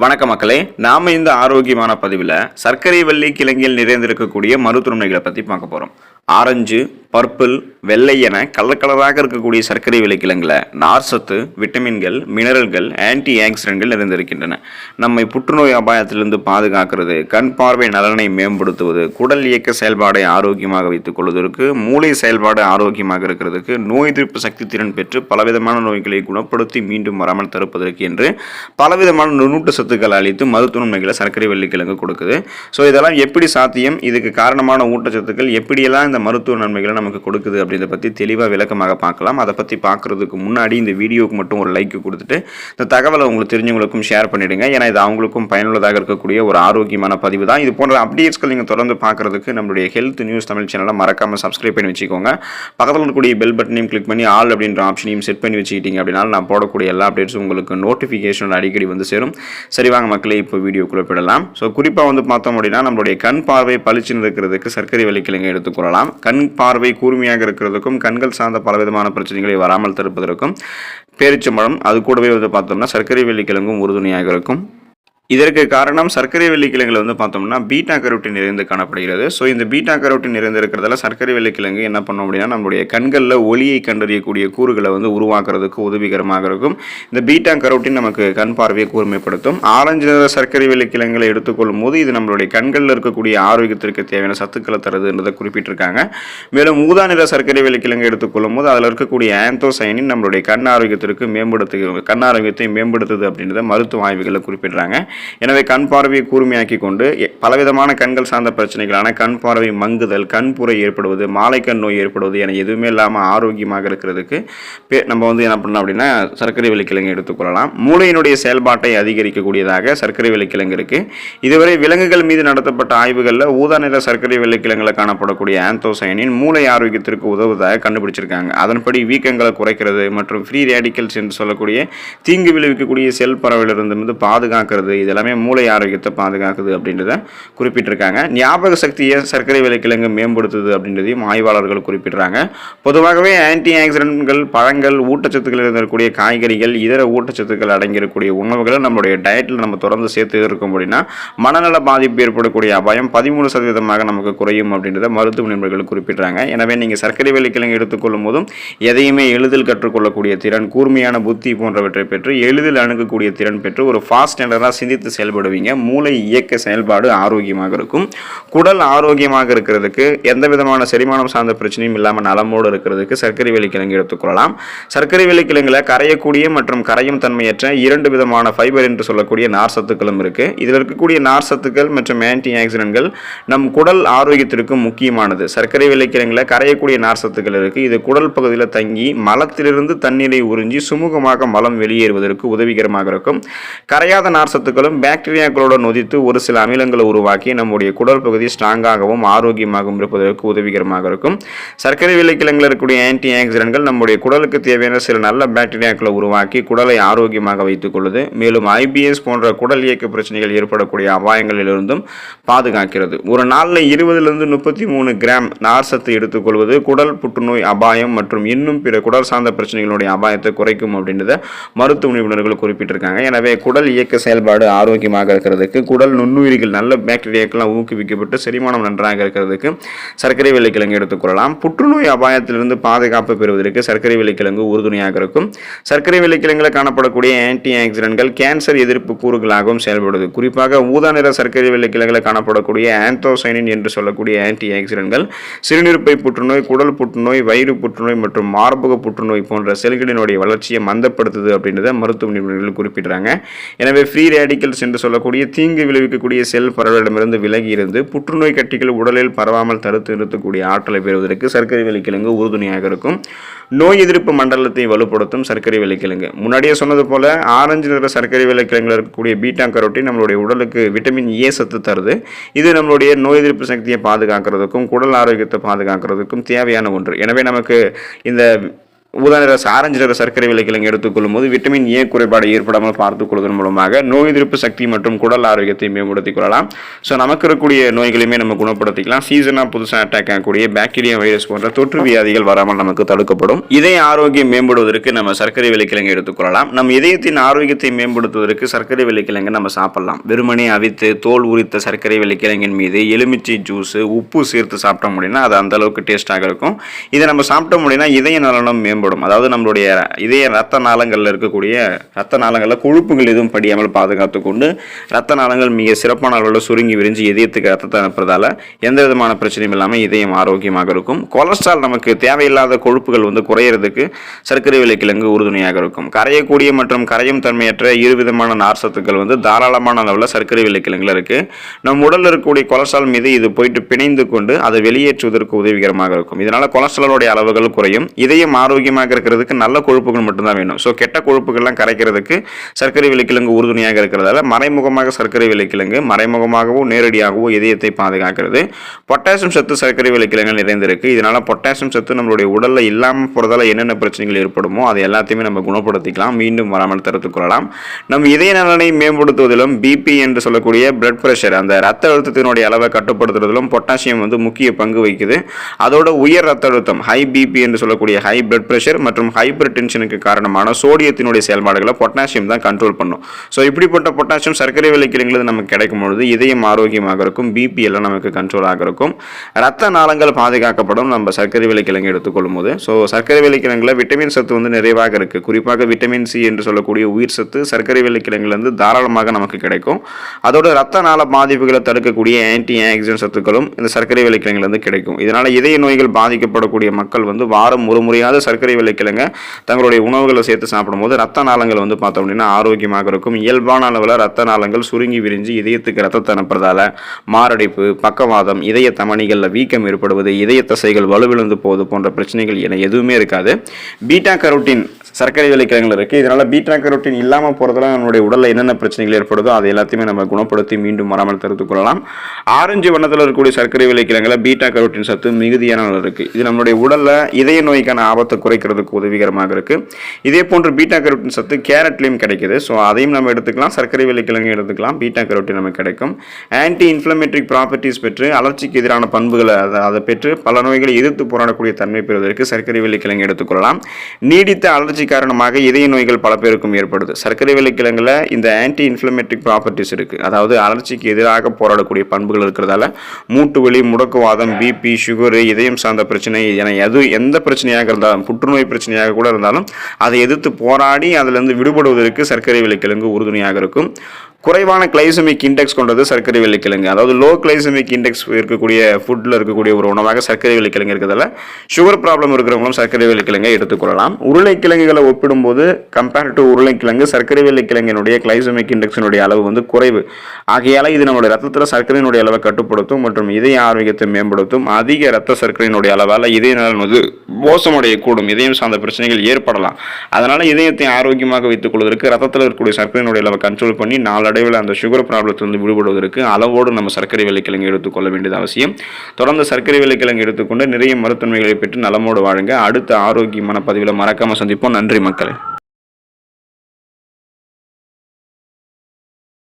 வணக்க மக்களே, நாம இந்த ஆரோக்கியமான பதிவில் சர்க்கரை வள்ளி கிழங்கில் நிறைந்திருக்கக்கூடிய மருத்துவமைகளை பற்றி பார்க்க போகிறோம். ஆரஞ்சு, பர்பிள், வெள்ளை என கலர் கலராக இருக்கக்கூடிய சர்க்கரை வள்ளி கிழங்குல நார்சத்து, விட்டமின்கள், மினரல்கள், ஆன்டி ஆக்சிடென்ட்கள் நிறைந்திருக்கின்றன. நம்மை புற்றுநோய் அபாயத்திலிருந்து பாதுகாக்கிறது, கண் பார்வை நலனை மேம்படுத்துவது, குடல் இயக்க செயல்பாடை ஆரோக்கியமாக வைத்துக் கொள்வதற்கு, மூளை செயல்பாடு ஆரோக்கியமாக இருக்கிறதுக்கு, நோய் எதிர்ப்பு சக்தி திறன் பெற்று பலவிதமான நோய்களை குணப்படுத்தி மீண்டும் வராமல் தடுப்பதற்கு என்று பலவிதமான நுண்ணூட்ட சத்துக்கள் அளித்து மருத்துவ நன்மைகளை சர்க்கரை வள்ளி கிழங்கு கொடுக்குது. ஸோ இதெல்லாம் எப்படி சாத்தியம், இதுக்கு காரணமான ஊட்டச்சத்துக்கள் எப்படியெல்லாம் இந்த மருத்துவ நன்மைகளை நமக்கு கொடுக்குது அப்படின்றத பற்றி தெளிவாக விளக்கமாக பார்க்கலாம். அதை பற்றி பார்க்குறதுக்கு முன்னாடி இந்த வீடியோவுக்கு மட்டும் ஒரு லைக் கொடுத்துட்டு இந்த தகவலை உங்களுக்கு தெரிஞ்சவங்களுக்கும் ஷேர் பண்ணிவிடுங்க. ஏன்னா இது அவங்களுக்கும் பயனுள்ளதாக இருக்கக்கூடிய ஒரு ஆரோக்கியமான பதிவு தான். இது போன்ற அப்டேட்ஸ்கள் நீங்கள் தொடர்ந்து பார்க்குறதுக்கு நம்மளுடைய ஹெல்த் நியூஸ் தமிழ் சேனலை மறக்காமல் சப்ஸ்கிரைப் பண்ணி வச்சுக்கோங்க. பக்கத்தில் இருக்கக்கூடிய பெல் பட்டனையும் கிளிக் பண்ணி ஆல் அப்படின்ற ஆப்ஷனையும் செட் பண்ணி வச்சுக்கிட்டீங்க அப்படின்னா நான் போடக்கூடிய எல்லா அப்டேட்ஸும் உங்களுக்கு நோட்டிஃபிகேஷன் அடிக்கடி வந்து சேரும். சரி வாங்க மக்களே, இப்போ வீடியோக்குள்ளே போயிடலாம். ஸோ குறிப்பாக பார்த்தோம் அப்படின்னா நம்மளுடைய கண் பார்வை பளிச்சுன்னு இருக்கிறதுக்கு சர்க்கரை வள்ளி கிழங்கை எடுத்துக்கொள்ளலாம். கண் பார்வை கூர்மையாக இருக்கிறதுக்கும் கண்கள் சார்ந்த பலவிதமான பிரச்சனைகளை வராமல் தடுப்பதற்கும் பேரிச்சம்பழம், அது கூடவே பார்த்தோம்னா சர்க்கரை வள்ளி கிழங்கும் உறுதுணையாக இருக்கும். இதற்கு காரணம் சர்க்கரை வள்ளி கிழங்குல பார்த்தோம்னா பீட்டா கரோட்டின் நிறைந்து காணப்படுகிறது. ஸோ இந்த பீட்டா கரோட்டின் நிறைந்து இருக்கிறதால சர்க்கரை வள்ளி கிழங்கு என்ன பண்ணோம் அப்படின்னா நம்மளுடைய கண்களில் ஒளியை கண்டறியக்கூடிய கூறுகளை உருவாக்குறதுக்கு உதவிகரமாக இருக்கும். இந்த பீட்டா கரோட்டின் நமக்கு கண் பார்வையை கூர்மைப்படுத்தும். ஆரஞ்சு நிற சர்க்கரை வள்ளி கிழங்குகளை எடுத்துக்கொள்ளும் போது இது நம்மளுடைய கண்களில் இருக்கக்கூடிய ஆரோக்கியத்திற்கு தேவையான சத்துக்களை தருதுன்றதை குறிப்பிட்டிருக்காங்க. மேலும் ஊதா நிற சர்க்கரை வள்ளி கிழங்கு எடுத்துக்கொள்ளும் போது அதில் இருக்கக்கூடிய ஆந்தோசைனின் நம்மளுடைய கண் ஆரோக்கியத்திற்கு கண் ஆரோக்கியத்தை மேம்படுத்துது அப்படின்றத மருத்துவ ஆய்வுகளை குறிப்பிடுறாங்க. எனவே கண் பார்வையை கூர்மையாக்கி கொண்டு பலவிதமான கண்கள் சார்ந்த பிரச்சனைகளான கண் பார்வை மங்குதல், கண்புரை ஏற்படுவது, மாலைக்கண் நோய் ஏற்படுவது என எதுவுமே இல்லாமல் ஆரோக்கியமாக இருக்கிறதுக்கு நம்ம என்ன பண்ணலாம் அப்படின்னா சர்க்கரை வள்ளி கிழங்கு எடுத்துக்கொள்ளலாம். மூளையினுடைய செயல்பாட்டை அதிகரிக்கக்கூடியதாக சர்க்கரை வள்ளி கிழங்கு இருக்கு. இதுவரை விலங்குகள் மீது நடத்தப்பட்ட ஆய்வுகளில் ஊதா நிற சர்க்கரை வள்ளி கிழங்குல காணப்படக்கூடிய ஆந்தோசைனின் மூளை ஆரோக்கியத்திற்கு உதவுவதாக கண்டுபிடிச்சிருக்காங்க. அதன்படி வீக்கங்களை குறைக்கிறது மற்றும் ஃப்ரீ ரேடிக்கல்ஸ் என்று சொல்லக்கூடிய தீங்கு விளைவிக்கக்கூடிய செல் பரவலிருந்து பாதுகாக்கிறது, இதெல்லாமே மூளை ஆரோக்கியத்தை பாதுகாக்குது அப்படின்றத குறிப்பிட்டிருக்காங்க. ஞாபக சக்தியை சர்க்கரை வள்ளி கிழங்கு மேம்படுத்துது அப்படின்றதையும் ஆய்வாளர்கள் குறிப்பிடுறாங்க. பொதுவாகவே ஆன்டி ஆக்சிடென்ட்கள், பழங்கள், ஊட்டச்சத்துக்கள் இருக்கக்கூடிய காய்கறிகள், இதர ஊட்டச்சத்துக்கள் அடங்கியிருக்கக்கூடிய உணவுகளை நம்மளுடைய டயட்டில் நம்ம தொடர்ந்து சேர்த்து இருக்கும் அப்படின்னா மனநல பாதிப்பு ஏற்படக்கூடிய அபாயம் 13% நமக்கு குறையும் அப்படின்றத மருத்துவ நிபுணர்கள் குறிப்பிடுறாங்க. எனவே நீங்கள் சர்க்கரை வள்ளி கிழங்கு எடுத்துக்கொள்ளும் போதும் எதையுமே எளிதில் கற்றுக்கொள்ளக்கூடிய திறன், கூர்மையான புத்தி போன்றவற்றை பெற்று எளிதில் அணுகக்கூடிய திறன் பெற்று ஒரு ஃபாஸ்ட் ஸ்டாண்டர்டாக சிந்தித்து செயல்படுவீங்க. மூளை இயக்க செயல்பாடு ஆரோக்கியமாக இருக்கும். குடல் ஆரோக்கியமாக இருக்கிறதுக்கு, எந்த விதமான செரிமானம் சார்ந்த பிரச்சனையும் இல்லாமல் நலமோடு இருக்கிறதுக்கு சர்க்கரை வள்ளி கிழங்கு எடுத்துக்கொள்ளலாம். சர்க்கரை வள்ளி கிழங்குல கரையக்கூடிய மற்றும் கரையும் தன்மையற்ற 2 விதமான ஃபைபர் என்று சொல்லக்கூடிய நார்சத்துக்களும் இருக்கு. இதில் இருக்கக்கூடிய நார்சத்துக்கள் மற்றும் ஆன்டி ஆக்சிடென்ட்கள் நம் குடல் ஆரோக்கியத்திற்கு முக்கியமானது. சர்க்கரை வள்ளி கிழங்குல கரையக்கூடிய நார்சத்துக்கள் இருக்கு. இது குடல் பகுதியில் தங்கி மலத்திலிருந்து தண்ணீரை உறிஞ்சி சுமூகமாக மலம் வெளியேறுவதற்கு உதவிகரமாக இருக்கும். கரையாத நார்சத்துக்களும் பாக்டீரியாக்களோட நொதித்து ஒரு சில அமிலங்களை உருவாக்கி நம்முடைய குடல் பகுதி ஸ்ட்ராங்காகவும் ஆரோக்கியமாகவும் இருப்பதற்கு உதவிகரமாக இருக்கும். சர்க்கரை வள்ளி கிழங்குல இருக்கக்கூடிய ஆன்டி ஆக்சிடென்ட்கள் நம்முடைய குடலுக்கு தேவையான சில நல்ல பாக்டீரியாக்களை உருவாக்கி குடலை ஆரோக்கியமாக வைத்துக் கொள்ளுது. மேலும் IBS போன்ற குடல் இயக்க பிரச்சனைகள் ஏற்படக்கூடிய அபாயங்களிலிருந்தும் பாதுகாக்கிறது. ஒரு நாளில் 20 to 33 கிராம் நார்சத்து எடுத்துக்கொள்வது குடல் புற்றுநோய் அபாயம் மற்றும் இன்னும் பிற குடல் சார்ந்த பிரச்சனைகளுடைய அபாயத்தை குறைக்கும் அப்படின்றத மருத்துவ நிபுணர்கள் குறிப்பிட்டிருக்காங்க. எனவே குடல் இயக்க செயல்பாடு ஆரோக்கியமாக இருக்கிறதுக்கு, குடல் நுண்ணுயிரிகள் நல்ல பாக்டீரியாக்கெல்லாம் ஊக்குவிக்கப்பட்டு செரிமானம் நன்றாக இருக்கிறதுக்கு சர்க்கரை வள்ளி கிழங்கு எடுத்துக்கொள்ளலாம். புற்றுநோய் அபாயத்திலிருந்து பாதுகாப்பு பெறுவதற்கு சர்க்கரை வள்ளி கிழங்கு உறுதுணையாக இருக்கும். சர்க்கரை வள்ளி கிழங்குல காணப்படக்கூடிய ஆன்டி ஆக்சிடென்ட்கள் கேன்சர் எதிர்ப்பு கூறுகளாகவும் செயல்படுது. குறிப்பாக ஊதா நிற சர்க்கரை வள்ளி கிழங்குல காணப்படக்கூடிய ஆந்தோசைனின் என்று சொல்லக்கூடிய ஆன்டி ஆக்சிடென்ட்கள் சிறுநீர்ப்பை புற்றுநோய், குடல் புற்றுநோய், வயிறு புற்றுநோய் மற்றும் மார்பக புற்றுநோய் போன்ற செல்களினுடைய வளர்ச்சியை மந்தப்படுத்துது அப்படின்றத மருத்துவ நிபுணர்கள் குறிப்பிடுறாங்க. எனவே ஃப்ரீ ரேடிக்கல்ஸ் என்று சொல்லக்கூடிய தீங்கு விளைவிக்கக்கூடிய செல் பரவலிடமிருந்து விலகி இருந்து புற்றுநோய் கட்டிகள் உடலில் பரவாமல் தடுத்து நிறுத்தக்கூடிய ஆற்றலை பெறுவதற்கு சர்க்கரை வள்ளி கிழங்கு உறுதுணையாக இருக்கும். நோய் எதிர்ப்பு மண்டலத்தை வலுப்படுத்தும் சர்க்கரை வள்ளி கிழங்கு. முன்னாடியே சொன்னது போல ஆரஞ்சு நிற சர்க்கரை வள்ளி கிழங்குல இருக்கக்கூடிய பீட்டா கரோட்டின் நம்மளுடைய உடலுக்கு விட்டமின் ஏ சத்து தருது. இது நம்மளுடைய நோய் எதிர்ப்பு சக்தியை பாதுகாக்கிறதுக்கும் குடல் ஆரோக்கியத்தை பாதுகாக்கிறதுக்கும் தேவையான ஒன்று. எனவே நமக்கு இந்த ஊதா நிற ஆரஞ்சு நிற சர்க்கரை விளைக்கிழங்கு எடுத்துக்கொள்ளும் போது விட்டமின் ஏ குறைபாடு ஏற்படாமல் பார்த்துக் கொள்வதன் மூலமாக நோய் எதிர்ப்பு சக்தி மற்றும் குடல் ஆரோக்கியத்தை மேம்படுத்திக் கொள்ளலாம். ஸோ நமக்கு இருக்கக்கூடிய நோய்களையுமே நம்ம குணப்படுத்திக்கலாம். சீசனாக புதுசாக அட்டாக் ஆகக்கூடிய பாக்டீரியா, வைரஸ் போன்ற தொற்று வியாதிகள் வராமல் நமக்கு தடுக்கப்படும். இதய ஆரோக்கியம் மேம்படுவதற்கு நம்ம சர்க்கரை விளைக்கிழங்கு எடுத்துக்கொள்ளலாம். நம் இதயத்தின் ஆரோக்கியத்தை மேம்படுத்துவதற்கு சர்க்கரை விளைக்கிழங்கு நம்ம சாப்பிடலாம். வெறுமனே அவித்து தோல் உரித்த சர்க்கரை விளைக்கிழங்கின் மீது எலுமிச்சை ஜூஸ், உப்பு சேர்த்து சாப்பிட்டோம் அப்படின்னா அது அந்த அளவுக்கு டேஸ்டாக இருக்கும். இதை நம்ம சாப்பிட்டோம் அப்படின்னா இதய நலனும் மேம்படும். அதாவது நம்மளுடைய இதய ரத்த நாளங்களில் இருக்கக்கூடிய ரத்த நாளங்களில் கொழுப்புகள் எதுவும் படியாமல் பாதுகாத்து கொண்டு ரத்த நாளங்கள் மிக சிறப்பான அளவில் சுருங்கி விரிஞ்சு இதயத்துக்கு ரத்தத்தை அனுப்புறதால எந்த விதமான பிரச்சனையும் இல்லாமல் இதயம் ஆரோக்கியமாக இருக்கும். கொலஸ்ட்ரால் நமக்கு தேவையில்லாத கொழுப்புகள் குறையிறதுக்கு சர்க்கரை விளைக்கிழங்கு உறுதுணையாக இருக்கும். கரையக்கூடிய மற்றும் கரையும் தன்மையற்ற இருவிதமான நார் சத்துக்கள் தாராளமான அளவில் சர்க்கரை விளைக்கிழங்குல இருக்கு. நம் உடலில் இருக்கக்கூடிய கொலஸ்ட்ரால் மீது இது போயிட்டு பிணைந்து கொண்டு அதை வெளியேற்றுவதற்கு உதவிகரமாக இருக்கும். இதனால கொலஸ்ட்ராலோடைய அளவுகள் குறையும். இதயம் ஆரோக்கியமாக இருக்கிறதுக்கு நல்ல கொழுப்புகள் மட்டும்தான் வேணும். ஸோ கெட்ட கொழுப்புகள்லாம் கரைக்கிறதுக்கு சர்க்கரை விளைக்கிழங்கு உறுதுணையாக இருக்கிறதால மறைமுகமாக சர்க்கரை விளைக்கிழங்கு மறைமுகமாகவோ நேரடியாகவோ இதயத்தை பாதுகாக்கிறது. பொட்டாசியம் சத்து சர்க்கரை விளைக்கிழங்கு நிறைந்திருக்கு. இதனால பொட்டாசியம் சத்து நம்மளுடைய உடல்ல இல்லாமல் போறதால என்னென்ன பிரச்சனைகள் ஏற்படுமோ அது எல்லாத்தையுமே நம்ம குணப்படுத்திக்கலாம், மீண்டும் வராமல் தடுத்துக் கொள்ளலாம். நம் இதய நலனை மேம்படுத்துவதிலும் பிபி என்று சொல்லக்கூடிய பிளட் பிரஷர், அந்த ரத்த அழுத்தத்தினுடைய அளவை கட்டுப்படுத்துவதிலும் பொட்டாசியம் முக்கிய பங்கு வகிக்குது. அதோட உயர் ரத்த அழுத்தம், ஹை பிபி என்று சொல்லக்கூடிய ஹை பிளட் பிரஷர் மற்றும் ஹைப்பர் டென்ஷனுக்கு காரணமான சோடியத்தினுடைய செயல்பாடுகளை பொட்டாசியம் தான் கண்ட்ரோல் பண்ணும். ஸோ இப்படிப்பட்ட பொட்டாசியம் சர்க்கரை விளைக்கிழங்குல நமக்கு கிடைக்கும் பொழுது இதயம் ஆரோக்கியமாக இருக்கும், பிபி எல்லாம் நமக்கு கண்ட்ரோலாக இருக்கும், ரத்த நாளங்கள் பாதுகாக்கப்படும் நம்ம சர்க்கரை விளைக்கிழங்கு எடுத்துக்கொள்ளும் போது. ஸோ சர்க்கரை விளைக்கிழங்குல விட்டமின் சத்து நிறைவாக இருக்கு. குறிப்பாக விட்டமின் சி என்று சொல்லக்கூடிய உயிர் சத்து சர்க்கரை விளைக்கிழங்குல தாராளமாக நமக்கு கிடைக்கும். அதோட ரத்த நாள பாதிப்புகளை தடுக்கக்கூடிய ஆன்டி ஆக்சிடென்ட் சத்துக்களும் இந்த சர்க்கரை விளைக்கிழங்குல கிடைக்கும். இதனால இதய நோய்கள் பாதிக்கப்படக்கூடிய மக்கள் வாரம் ஒரு முறையாவது சர்க்கரை விளைக்கிழங்க தங்களுடைய உணவுகளை சேர்த்து சாப்பிடும்போது ரத்த நாளங்கள் பார்த்தோம் அப்படின்னா ஆரோக்கியமாக இருக்கும். இயல்பான அளவில் ரத்த நாளங்கள் சுருங்கி விரிஞ்சு இதயத்துக்கு ரத்தத்தை அனுப்புறதால மாரடைப்பு, பக்கவாதம், இதய தமனிகளில் வீக்கம் ஏற்படுவது, இதய தசைகள் வலுவிழந்து போவது போன்ற பிரச்சனைகள் என எதுவுமே இருக்காது. பீட்டா கரோட்டின் சர்க்கரை விளைக்கிழங்குல இருக்கு. இதனால பீட்டா கரோட்டின் இல்லாமல் போறதுல நம்மளுடைய உடல்ல என்னென்ன பிரச்சனைகள் ஏற்படுதோ அது எல்லாத்தையுமே நம்ம குணப்படுத்தி மீண்டும் வராமல் தடுத்துக் கொள்ளலாம். ஆரஞ்சு வண்ணத்தில் இருக்கக்கூடிய சர்க்கரை விளைக்கிழங்குல பீட்டா கரோட்டின் சத்து மிகுதியான அளவு இருக்கு. இது நம்மளுடைய உடல்ல இதய நோய்க்கான ஆபத்தை குறைக்கிறதுக்கு உதவிகரமாக இருக்கு. இதே போன்று பீட்டா கரோட்டின் சத்து கேரட்லையும் கிடைக்குது. ஸோ அதையும் நம்ம எடுத்துக்கலாம், சர்க்கரை விளைக்கிழங்கு எடுத்துக்கலாம். பீட்டா கரோட்டின் நமக்கு கிடைக்கும். ஆன்டி இன்ஃப்ளமேட்டரி ப்ராப்பர்ட்டிஸ் பெற்று அலர்ச்சிக்கு எதிரான பண்புகளை அதை பெற்று பல நோய்களை எதிர்த்து போராடக்கூடிய தன்மை பெறுவதற்கு சர்க்கரை விளைக்கிழங்கு எடுத்துக்கொள்ளலாம். நீடித்த அலர்ச்சி காரணமாக இதய நோய்கள் பல பேருக்கும் ஏற்படுது. சர்க்கரை விளைக்கிழங்குல இந்த ஆன்டி இன்ஃப்ளமேட்டரி ப்ராப்பர்ட்டிஸ் இருக்கு. அதாவது அலர்ச்சிக்கு எதிராக போராடக்கூடிய பண்புகள் இருக்கிறதால மூட்டு வலி, முடக்குவாதம், பிபி, சுகர், இதயம் சார்ந்த பிரச்சனை என எந்த பிரச்சனையாக இருந்தாலும், புற்றுநோய் பிரச்சனையாக கூட இருந்தாலும் அதை எதிர்த்து போராடி அதிலிருந்து விடுபடுவதற்கு சர்க்கரை விளைக்கிழங்கு உறுதுணையாக இருக்கும். குறைவான கிளைசமிக் இண்டெக்ஸ் கொண்டது சர்க்கரை விளைக்கிழங்கு. அதாவது லோ கிளைசமிக் இண்டெக்ஸ் இருக்கக்கூடிய ஃபுட்டில் இருக்கக்கூடிய ஒரு உணவாக சர்க்கரை விளைக்கிழங்கு இருக்கிறதால சுகர் ப்ராப்ளம் இருக்கிறவங்களும் சர்க்கரை விளைக்கிழங்கை எடுத்துக்கொள்ளலாம். உருளைக்கிழங்குகளை ஒப்பிடும்போது கம்பேர் டு உருளைக்கிழங்கு சர்க்கரை விளைக்கிழங்கினுடைய கிளைசமிக் இண்டெக்ஸினுடைய அளவு குறைவு. ஆகையால இது நம்மளுடைய ரத்தத்தில் சர்க்கரையினுடைய அளவை கட்டுப்படுத்தும் மற்றும் இதய ஆரோக்கியத்தை மேம்படுத்தும். அதிக ரத்த சர்க்கரையினுடைய அளவால் இதய நலன் மோசமடைய கூடும், இதயம் சார்ந்த பிரச்சனைகள் ஏற்படலாம். அதனால இதயத்தை ஆரோக்கியமாக வைத்துக் கொள்வதற்கு ரத்தத்தில் இருக்கக்கூடிய சர்க்கரையினுடைய அளவை கண்ட்ரோல் பண்ணி நாளடைவில் அந்த சுகர் ப்ராப்ளத்திலிருந்து விடுபடுவதற்கு அளவோடு நம்ம சர்க்கரை விளைக்கிழங்கு எடுத்துக்கொள்ள வேண்டியது அவசியம். தொடர்ந்து சர்க்கரை விளைக்கிழங்கு எடுத்துக்கொண்டு நிறைய மருத்துவமைகளை பெற்று நலமோடு வாழுங்க. அடுத்த ஆரோக்கியமான பதிவில் மறக்காம சந்திப்போம். நன்றி மக்களே.